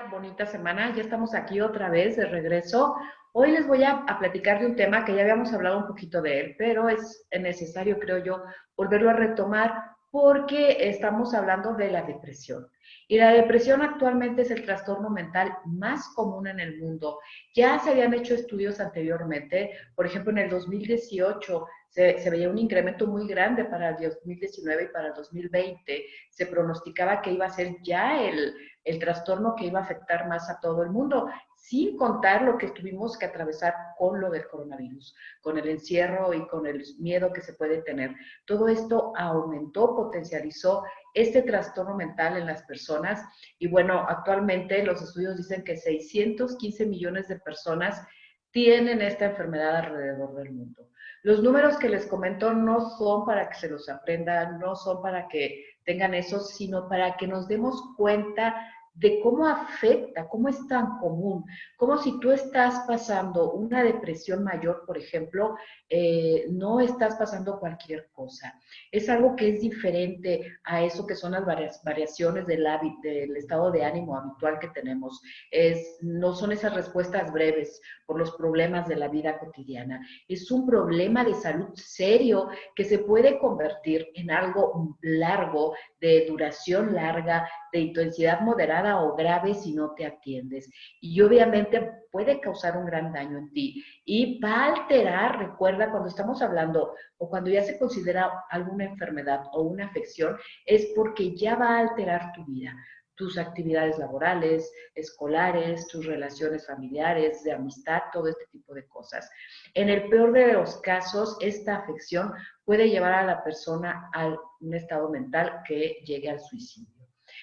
Bonita semana, ya estamos aquí otra vez de regreso. Hoy les voy a platicar de un tema que ya habíamos hablado un poquito de él, pero es necesario, creo yo, volverlo a retomar porque estamos hablando de la depresión. Y la depresión actualmente es el trastorno mental más común en el mundo. Ya se habían hecho estudios anteriormente, por ejemplo, en el 2018 se veía un incremento muy grande para el 2019 y para el 2020. Se pronosticaba que iba a ser ya el trastorno que iba a afectar más a todo el mundo, sin contar lo que tuvimos que atravesar con lo del coronavirus, con el encierro y con el miedo que se puede tener. Todo esto aumentó, potencializó este trastorno mental en las personas y bueno, actualmente los estudios dicen que 615 millones de personas tienen esta enfermedad alrededor del mundo. Los números que les comento no son para que se los aprendan, no son para que tengan eso, sino para que nos demos cuenta de cómo afecta, cómo es tan común, como si tú estás pasando una depresión mayor, por ejemplo, no estás pasando cualquier cosa. Es algo que es diferente a eso que son las variaciones del estado de ánimo habitual que tenemos. No son esas respuestas breves por los problemas de la vida cotidiana. Es un problema de salud serio que se puede convertir en algo largo, de duración larga, de intensidad moderada o grave si no te atiendes. Y obviamente puede causar un gran daño en ti y va a alterar, recuerda, cuando estamos hablando o cuando ya se considera alguna enfermedad o una afección, es porque ya va a alterar tu vida, tus actividades laborales, escolares, tus relaciones familiares, de amistad, todo este tipo de cosas. En el peor de los casos, esta afección puede llevar a la persona a un estado mental que llegue al suicidio.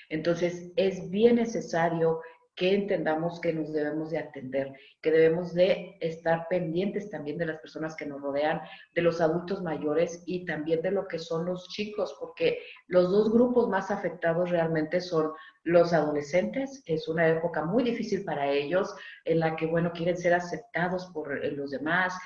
Entonces, es bien necesario que entendamos que nos debemos de atender, que debemos de estar pendientes también de las personas que nos rodean, de los adultos mayores y también de lo que son los chicos, porque los dos grupos más afectados realmente son los adolescentes. Es una época muy difícil para ellos, en la que, bueno, quieren ser aceptados por los demás,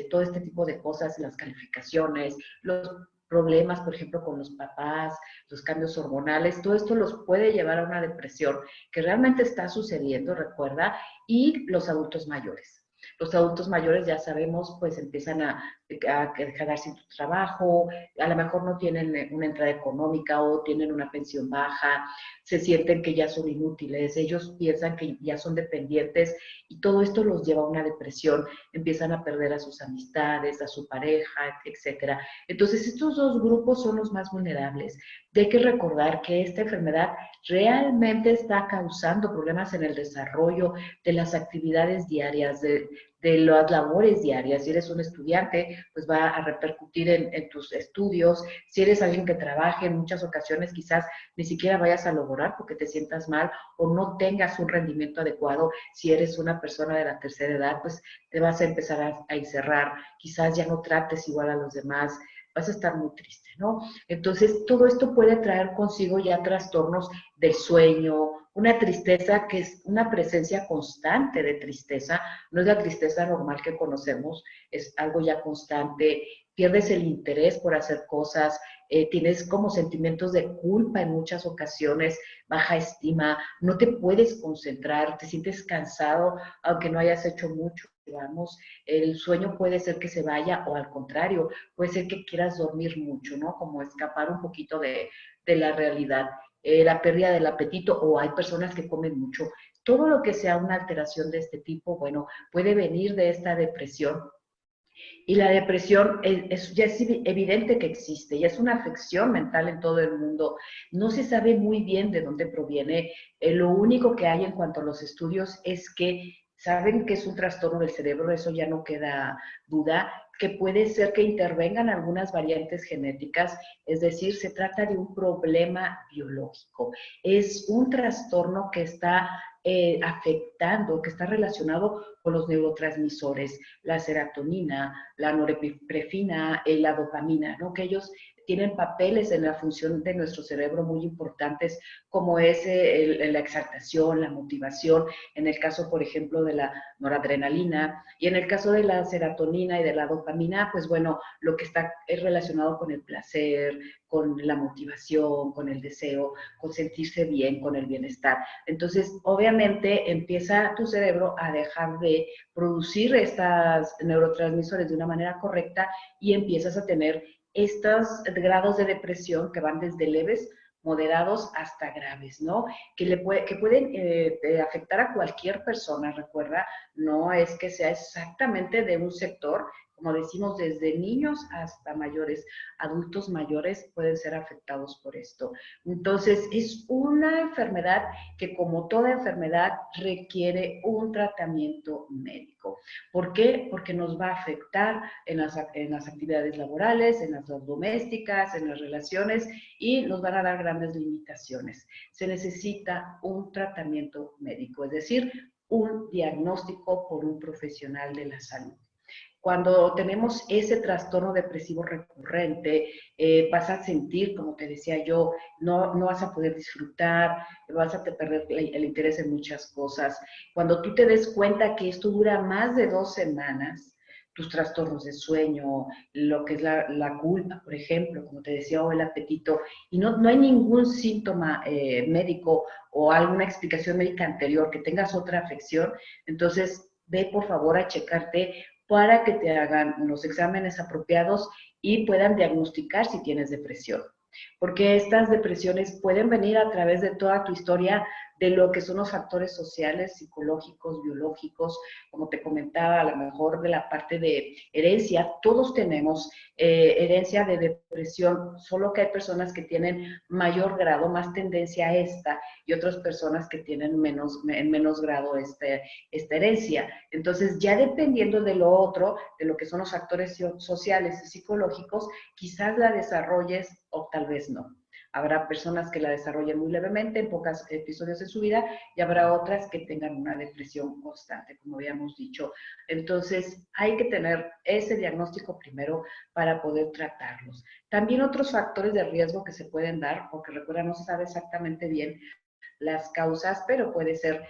todo este tipo de cosas, las calificaciones, los problemas, por ejemplo, con los papás, los cambios hormonales, todo esto los puede llevar a una depresión que realmente está sucediendo, recuerda, y los adultos mayores. Los adultos mayores, ya sabemos, pues empiezan a quedar sin tu trabajo, a lo mejor no tienen una entrada económica o tienen una pensión baja, se sienten que ya son inútiles, ellos piensan que ya son dependientes y todo esto los lleva a una depresión, empiezan a perder a sus amistades, a su pareja, etcétera. Entonces, estos dos grupos son los más vulnerables. Y hay que recordar que esta enfermedad realmente está causando problemas en el desarrollo de las actividades diarias, de las labores diarias. Si eres un estudiante, pues va a repercutir en tus estudios. Si eres alguien que trabaje, en muchas ocasiones quizás ni siquiera vayas a lograr porque te sientas mal o no tengas un rendimiento adecuado. Si eres una persona de la tercera edad, pues te vas a empezar a encerrar. Quizás ya no trates igual a los demás, vas a estar muy triste, ¿no? Entonces, todo esto puede traer consigo ya trastornos del sueño, una tristeza que es una presencia constante de tristeza, no es la tristeza normal que conocemos, es algo ya constante, pierdes el interés por hacer cosas, tienes como sentimientos de culpa en muchas ocasiones, baja estima, no te puedes concentrar, te sientes cansado aunque no hayas hecho mucho, digamos, el sueño puede ser que se vaya o al contrario, puede ser que quieras dormir mucho, ¿no? Como escapar un poquito de la realidad. La pérdida del apetito o hay personas que comen mucho. Todo lo que sea una alteración de este tipo, bueno, puede venir de esta depresión. Y la depresión ya es evidente que existe, ya es una afección mental en todo el mundo. No se sabe muy bien de dónde proviene. Lo único que hay en cuanto a los estudios es que saben que es un trastorno del cerebro, eso ya no queda duda, que puede ser que intervengan algunas variantes genéticas, es decir, se trata de un problema biológico. Es un trastorno que está afectando, que está relacionado con los neurotransmisores, la serotonina, la norepinefrina, la dopamina, ¿no? Que ellos tienen papeles en la función de nuestro cerebro muy importantes, como es la exaltación, la motivación, en el caso, por ejemplo, de la noradrenalina, y en el caso de la serotonina y de la dopamina, pues bueno, lo que está es relacionado con el placer, con la motivación, con el deseo, con sentirse bien, con el bienestar. Entonces, obviamente, empieza tu cerebro a dejar de producir estas neurotransmisores de una manera correcta y empiezas a tener estos grados de depresión que van desde leves, moderados hasta graves, ¿no? Que pueden afectar a cualquier persona, recuerda, no es que sea exactamente de un sector, como decimos, desde niños hasta mayores, adultos mayores pueden ser afectados por esto. Entonces, es una enfermedad que, como toda enfermedad, requiere un tratamiento médico. ¿Por qué? Porque nos va a afectar en las actividades laborales, en las domésticas, en las relaciones, y nos van a dar grandes limitaciones. Se necesita un tratamiento médico, es decir, un diagnóstico por un profesional de la salud. Cuando tenemos ese trastorno depresivo recurrente, vas a sentir, como te decía yo, no vas a poder disfrutar, vas a perder el interés en muchas cosas. Cuando tú te des cuenta que esto dura más de 2 semanas, tus trastornos de sueño, lo que es la culpa, por ejemplo, como te decía, o el apetito, y no hay ningún síntoma médico o alguna explicación médica anterior, que tengas otra afección, entonces ve por favor a checarte para que te hagan los exámenes apropiados y puedan diagnosticar si tienes depresión. Porque estas depresiones pueden venir a través de toda tu historia, de lo que son los factores sociales, psicológicos, biológicos, como te comentaba, a lo mejor de la parte de herencia. Todos tenemos herencia de depresión, solo que hay personas que tienen mayor grado, más tendencia a esta, y otras personas que tienen en menos grado esta herencia. Entonces, ya dependiendo de lo otro, de lo que son los factores sociales y psicológicos, quizás la desarrolles o tal vez no. Habrá personas que la desarrollen muy levemente, en pocos episodios de su vida, y habrá otras que tengan una depresión constante, como habíamos dicho. Entonces, hay que tener ese diagnóstico primero para poder tratarlos. También otros factores de riesgo que se pueden dar, porque recuerda, no se sabe exactamente bien las causas, pero puede ser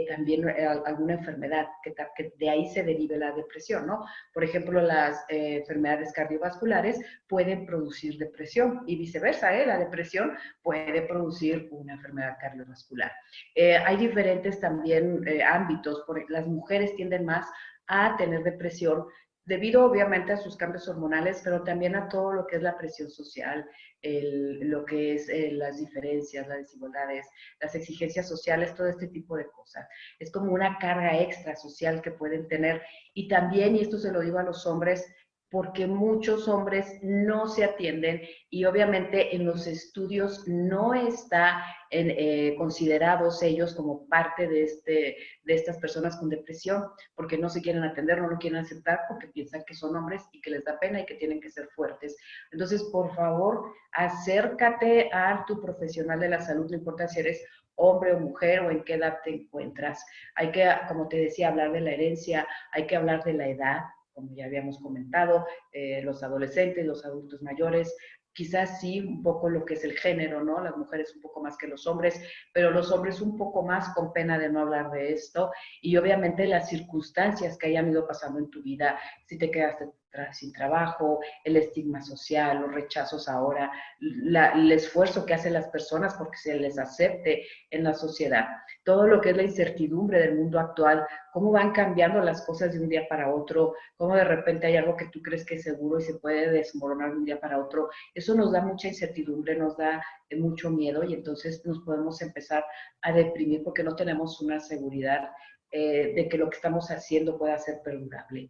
también alguna enfermedad que de ahí se derive la depresión, ¿no? Por ejemplo, las enfermedades cardiovasculares pueden producir depresión y viceversa, la depresión puede producir una enfermedad cardiovascular. Hay diferentes también ámbitos, porque las mujeres tienden más a tener depresión debido obviamente a sus cambios hormonales, pero también a todo lo que es la presión social, lo que es las diferencias, las desigualdades, las exigencias sociales, todo este tipo de cosas. Es como una carga extra social que pueden tener. Y también, y esto se lo digo a los hombres, porque muchos hombres no se atienden y obviamente en los estudios no está considerados ellos como parte de estas personas con depresión, porque no se quieren atender, no lo quieren aceptar porque piensan que son hombres y que les da pena y que tienen que ser fuertes. Entonces, por favor, acércate a tu profesional de la salud, no importa si eres hombre o mujer o en qué edad te encuentras. Hay que, como te decía, hablar de la herencia, hay que hablar de la edad, como ya habíamos comentado, los adolescentes, los adultos mayores, quizás sí un poco lo que es el género, ¿no? Las mujeres un poco más que los hombres, pero los hombres un poco más con pena de no hablar de esto, y obviamente las circunstancias que hayan ido pasando en tu vida, si te quedaste sin trabajo, el estigma social, los rechazos ahora, el esfuerzo que hacen las personas porque se les acepte en la sociedad, todo lo que es la incertidumbre del mundo actual, cómo van cambiando las cosas de un día para otro, cómo de repente hay algo que tú crees que es seguro y se puede desmoronar de un día para otro. Eso nos da mucha incertidumbre, nos da mucho miedo y entonces nos podemos empezar a deprimir porque no tenemos una seguridad de que lo que estamos haciendo pueda ser perdurable.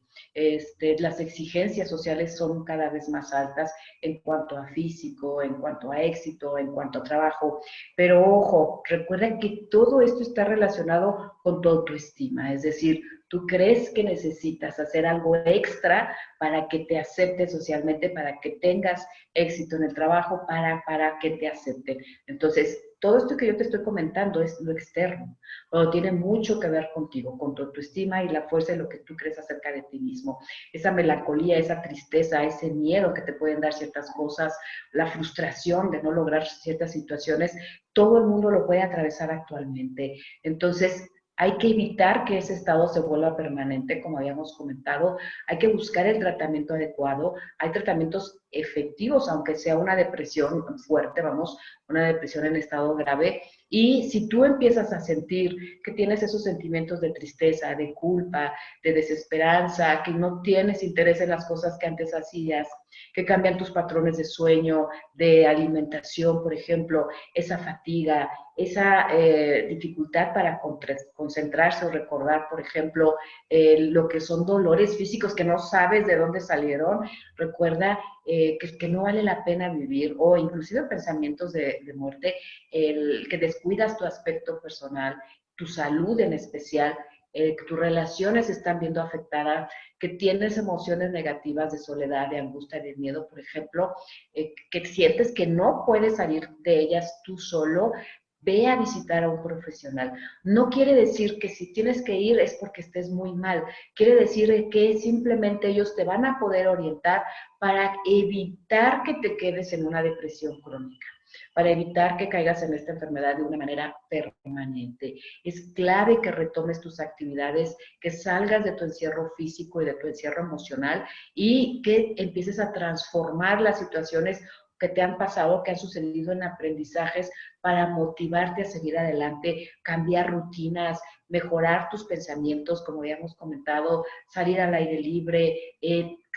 Las exigencias sociales son cada vez más altas en cuanto a físico, en cuanto a éxito, en cuanto a trabajo, pero ojo, recuerden que todo esto está relacionado con tu autoestima. Es decir, tú crees que necesitas hacer algo extra para que te acepten socialmente, para que tengas éxito en el trabajo, para que te acepten. Entonces, todo esto que yo te estoy comentando es lo externo, pero tiene mucho que ver contigo, con tu autoestima y la fuerza de lo que tú crees acerca de ti mismo. Esa melancolía, esa tristeza, ese miedo que te pueden dar ciertas cosas, la frustración de no lograr ciertas situaciones, todo el mundo lo puede atravesar actualmente. Entonces, hay que evitar que ese estado se vuelva permanente, como habíamos comentado. Hay que buscar el tratamiento adecuado. Hay tratamientos efectivos, aunque sea una depresión fuerte, vamos, una depresión en estado grave. Y si tú empiezas a sentir que tienes esos sentimientos de tristeza, de culpa, de desesperanza, que no tienes interés en las cosas que antes hacías, que cambian tus patrones de sueño, de alimentación, por ejemplo, esa fatiga, esa dificultad para concentrarse o recordar, por ejemplo, lo que son dolores físicos que no sabes de dónde salieron, recuerda que no vale la pena vivir, o inclusive pensamientos de muerte, que descuidas tu aspecto personal, tu salud en especial, que tus relaciones se están viendo afectadas, que tienes emociones negativas de soledad, de angustia, de miedo, por ejemplo, que sientes que no puedes salir de ellas tú solo, ve a visitar a un profesional. No quiere decir que si tienes que ir es porque estés muy mal, quiere decir que simplemente ellos te van a poder orientar para evitar que te quedes en una depresión crónica, para evitar que caigas en esta enfermedad de una manera permanente. Es clave que retomes tus actividades, que salgas de tu encierro físico y de tu encierro emocional y que empieces a transformar las situaciones que te han pasado, que han sucedido en aprendizajes para motivarte a seguir adelante, cambiar rutinas, mejorar tus pensamientos, como habíamos comentado, salir al aire libre,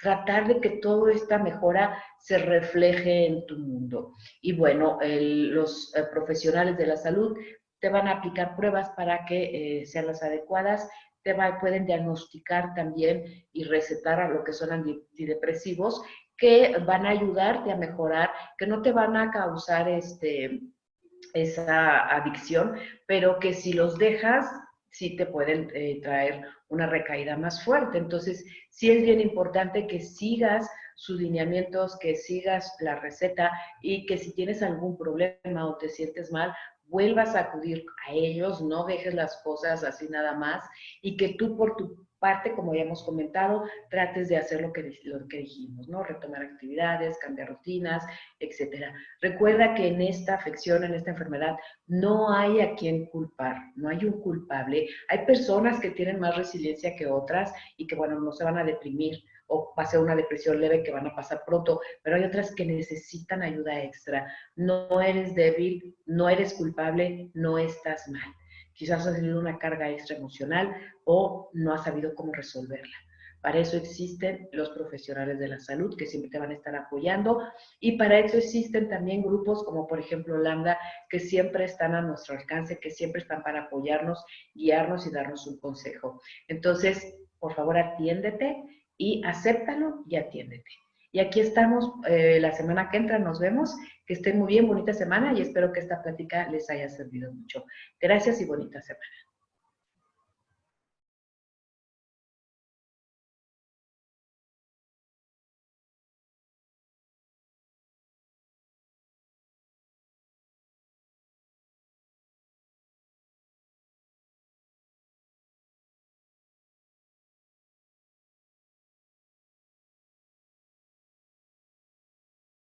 tratar de que toda esta mejora se refleje en tu mundo. Y bueno, los profesionales de la salud te van a aplicar pruebas para que sean las adecuadas, pueden diagnosticar también y recetar a lo que son antidepresivos que van a ayudarte a mejorar, que no te van a causar esa adicción, pero que si los dejas, sí te pueden traer una recaída más fuerte. Entonces, sí es bien importante que sigas sus lineamientos, que sigas la receta y que si tienes algún problema o te sientes mal, vuelvas a acudir a ellos, no dejes las cosas así nada más y que tú por tu parte, como ya hemos comentado, trates de hacer lo que dijimos, ¿no? Retomar actividades, cambiar rutinas, etcétera. Recuerda que en esta afección, en esta enfermedad, no hay a quien culpar, no hay un culpable. Hay personas que tienen más resiliencia que otras y que, bueno, no se van a deprimir o va a ser una depresión leve que van a pasar pronto, pero hay otras que necesitan ayuda extra. No eres débil, no eres culpable, no estás mal. Quizás has tenido una carga extra emocional o no has sabido cómo resolverla. Para eso existen los profesionales de la salud que siempre te van a estar apoyando y para eso existen también grupos como por ejemplo Lambda que siempre están a nuestro alcance, que siempre están para apoyarnos, guiarnos y darnos un consejo. Entonces, por favor, atiéndete y acéptalo y atiéndete. Y aquí estamos la semana que entra, nos vemos. Que estén muy bien, bonita semana y espero que esta plática les haya servido mucho. Gracias y bonita semana.